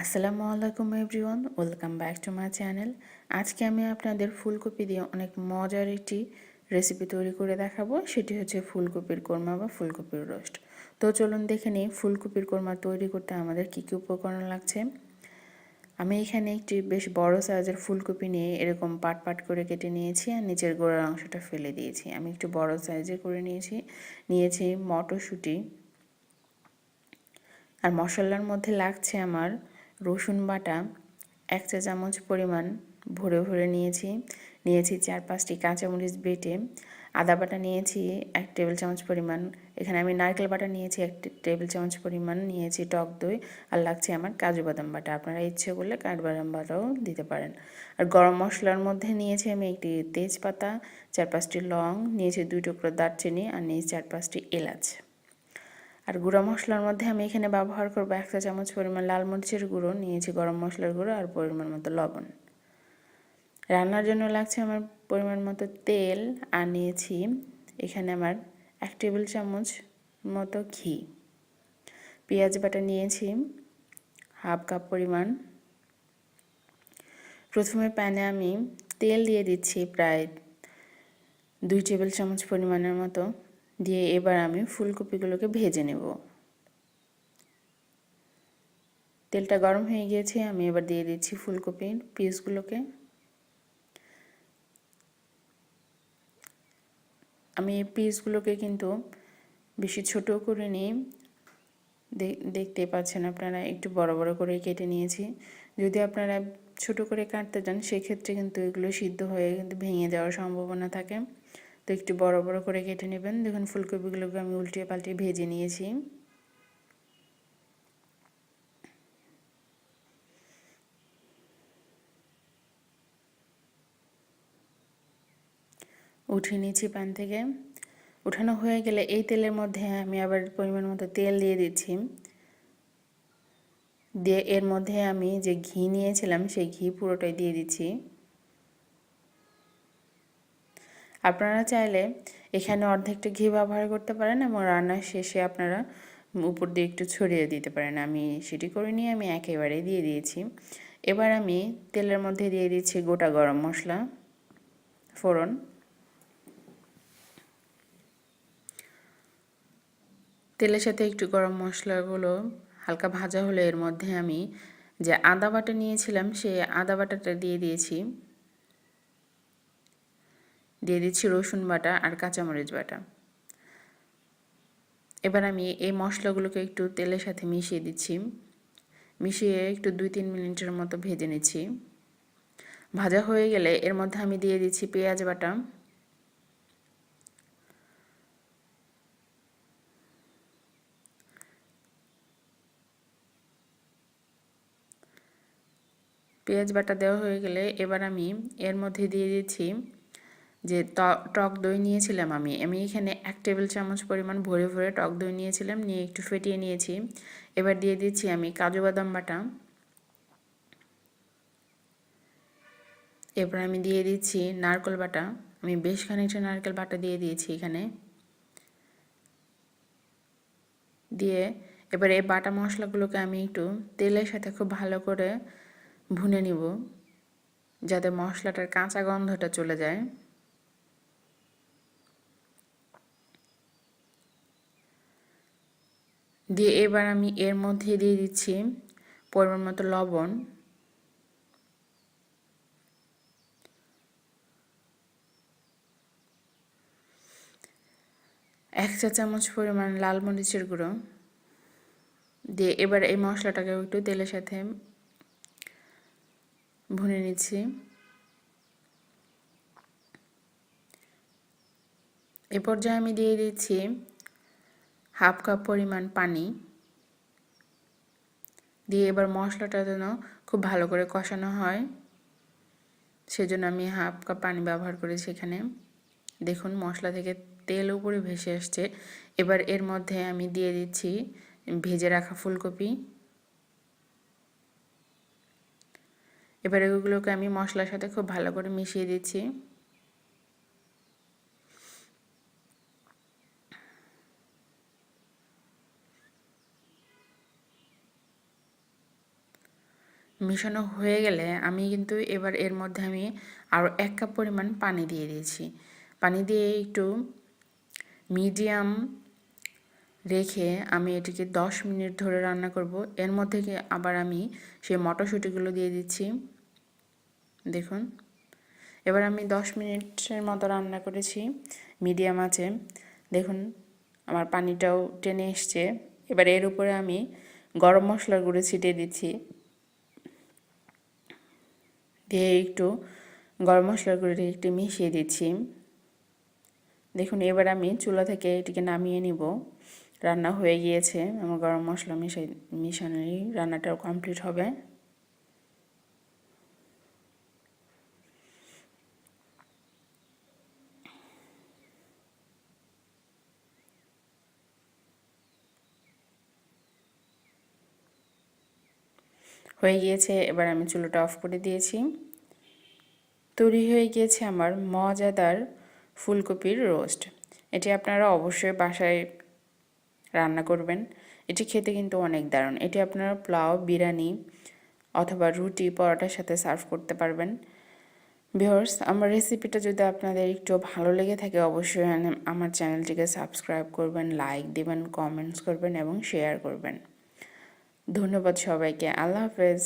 আসসালামু আলাইকুম everyone, welcome back to my channel. আজকে আমি আপনাদের ফুলকপি দিয়ে অনেক মজার একটি রেসিপি তৈরি করে দেখাবো। সেটি হচ্ছে ফুলকপির কোরমা বা ফুলকপির রোস্ট। তো চলুন দেখে নিই ফুলকপির কোরমা তৈরি করতে আমাদের কী কী উপকরণ লাগছে। আমি এখানে একটি বেশ বড় সাইজের ফুলকপি নিয়ে এরকম পাট পাট করে কেটে নিয়েছি আর নিচের গোড়ার অংশটা ফেলে দিয়েছি। আমি একটু বড় সাইজে করে নিয়েছি মটরশুঁটি। আর মশলার মধ্যে লাগছে আমার রসুন বাটা 1 চা চামচ পরিমাণ ভরে ভরে নিয়েছি 4-5টি কাঁচামরিচ বেটে, আদা বাটা নিয়েছি 1 টেবিল চামচ পরিমাণ, এখানে আমি নারকেল বাটা নিয়েছি 1 টেবিল চামচ পরিমাণ, নিয়েছি টক দই, আর লাগছে আমার কাজু বাদাম বাটা। আপনারা ইচ্ছে করলে কাঠবাদাম বাটাও দিতে পারেন। আর গরম মশলার মধ্যে নিয়েছি আমি একটি তেজপাতা, 4-5টি লং, নিয়েছি 2 টুকরো দারচিনি, আর নিয়েছি 4-5টি এলাচ। আর গুঁড়া মশলার মধ্যে আমি এখানে ব্যবহার করব 1 চা চামচ পরিমাণ লাল মরিচের গুঁড়ো, নিয়েছি গরম মশলার গুঁড়ো আর পরিমাণ মতো লবণ। রান্নার জন্য লাগছে আমার পরিমাণ মতো তেল, আর নিয়েছি এখানে আমার 1 টেবিল চামচ মতো ঘি। পেঁয়াজ বাটা নিয়েছি হাফ কাপ পরিমাণ। প্রথমে প্যানে আমি তেল দিয়ে দিচ্ছি প্রায় 2 টেবিল চামচ পরিমাণের মতো, দিয়ে এবার আমি ফুলকপিগুলোকে ভেজে নেব। তেলটা গরম হয়ে গিয়েছে, আমি এবার দিয়ে দিচ্ছি ফুলকপির পিসগুলোকে। আমি এই পিসগুলোকে কিন্তু বেশি ছোট করে নিই, দেখতে পাচ্ছেন আপনারা একটু বড় বড় করে কেটে নিয়েছি। যদি আপনারা ছোট করে কাটতে চান সেক্ষেত্রে কিন্তু এগুলো সিদ্ধ হয়ে কিন্তু ভেঙে যাওয়ার সম্ভাবনা থাকে। তো একটু বড় বড় করে কেটে নেবেন। দেখুন ফুলকপিগুলোকে আমি উল্টিয়ে পাল্টিয়ে ভেজে নিয়েছি। উঠিয়ে নিয়েছি প্যান থেকে। উঠানো হয়ে গেলে এই তেলের মধ্যে আমি আবার পরিমাণ মতো তেল দিয়ে দিচ্ছি, দিয়ে এর মধ্যে আমি যে ঘি নিয়েছিলাম সেই ঘি পুরোটাই দিয়ে দিচ্ছি। আপনারা চাইলে এখানে অর্ধেকটা ঘি ব্যবহার করতে পারেন এবং রান্নার শেষে আপনারা উপর দিয়ে একটু ছড়িয়ে দিতে পারেন। আমি সেটি করে নিয়ে আমি একেবারে দিয়ে দিয়েছি। এবার আমি তেলের মধ্যে দিয়ে দিচ্ছি গোটা গরম মশলা ফোড়ন। তেলের সাথে একটু গরম মশলাগুলো হালকা ভাজা হলে এর মধ্যে আমি যে আদা বাটা নিয়েছিলাম সেই আদা বাটাটা দিয়ে দিচ্ছি রসুন বাটা আর কাঁচামরিচ বাটা। এবার আমি এই মশলাগুলোকে একটু তেলের সাথে মিশিয়ে দিচ্ছি, মিশিয়ে একটু 2-3 মিনিটের মতো ভেজে নিচ্ছি। ভাজা হয়ে গেলে এর মধ্যে আমি দিয়ে দিচ্ছি পেঁয়াজ বাটা, পেঁয়াজ বাটা দেওয়া হয়ে গেলে এবার আমি এর মধ্যে দিয়ে দিচ্ছি যে টক দই নিয়েছিলাম আমি এখানে 1 টেবিল চামচ পরিমাণ ভরে ভরে টক দই নিয়েছিলাম, নিয়ে একটু ফেটিয়ে নিয়েছি। এবার দিয়ে দিচ্ছি আমি কাজু বাদাম বাটা। এরপর আমি দিয়ে দিচ্ছি নারকেল বাটা। আমি বেশ খানিকটা নারকেল বাটা দিয়ে দিয়েছি এখানে। দিয়ে এবার এই বাটা মশলাগুলোকে আমি একটু তেলের সাথে খুব ভালো করে ভুনে নিব, যাতে মশলাটার কাঁচা গন্ধটা চলে যায়। দিয়ে এবার আমি এর মধ্যে দিয়ে দিচ্ছি পরিমাণ মতো লবণ, এক চা চামচ পরিমাণ লাল মরিচের গুঁড়ো, দিয়ে এবার এই মশলাটাকে একটু তেলের সাথে ভুনে নিচ্ছি। এ পর্যায়ে আমি দিয়ে দিচ্ছি হাফ কাপ পরিমাণ পানি, দিয়ে এবার মশলাটা যেন খুব ভালো করে কষানো হয় সেজন্য আমি হাফ কাপ পানি ব্যবহার করেছি এখানে। দেখুন মশলা থেকে তেল উপরে ভেসে আসছে। এবার এর মধ্যে আমি দিয়ে দিচ্ছি ভেজে রাখা ফুলকপি। এবার এগুলোকে আমি মশলার সাথে খুব ভালো করে মিশিয়ে দিচ্ছি। মিশানো হয়ে গেলে আমি কিন্তু এবার এর মধ্যে আমি আরও 1 কাপ পরিমাণ পানি দিয়ে দিয়েছি। পানি দিয়ে একটু মিডিয়াম রেখে আমি এটিকে 10 মিনিট ধরে রান্না করব। এর মধ্যে আবার আমি সেই মটরশুঁটিগুলো দিয়ে দিচ্ছি। দেখুন, এবার আমি 10 মিনিটের মতো রান্না করেছি মিডিয়াম আঁচে। দেখুন আমার পানিটাও টেনে এসছে। এবার এর উপরে আমি গরম মশলার গুঁড়ো ছিটিয়ে দিচ্ছি, দিয়ে একটু গরম মশলার গুঁড়োটি একটু মিশিয়ে দিচ্ছি। দেখুন এবার আমি চুলা থেকে এটিকে নামিয়ে নিব। রান্না হয়ে গিয়েছে, আমার গরম মশলা মিশানোই রান্নাটাও কমপ্লিট হবে। হয়ে গিয়েছে, এবার আমি চুলাটা অফ করে দিয়েছি। তৈরি হয়ে গিয়েছে আমার মজাদার ফুলকপির রোস্ট। এটি আপনারা অবশ্যই বাসায় রান্না করবেন। এটি খেতে কিন্তু অনেক দারুণ। এটি আপনারা পোলাও, বিরিয়ানি অথবা রুটি, পরোটার সাথে সার্ভ করতে পারবেন। ভিউয়ার্স, আমার রেসিপিটা যদি আপনাদের একটু ভালো লেগে থাকে অবশ্যই আমার চ্যানেলটিকে সাবস্ক্রাইব করবেন, লাইক দিবেন, কমেন্টস করবেন এবং শেয়ার করবেন। ধন্যবাদ সবাইকে। আল্লাহ হাফেজ।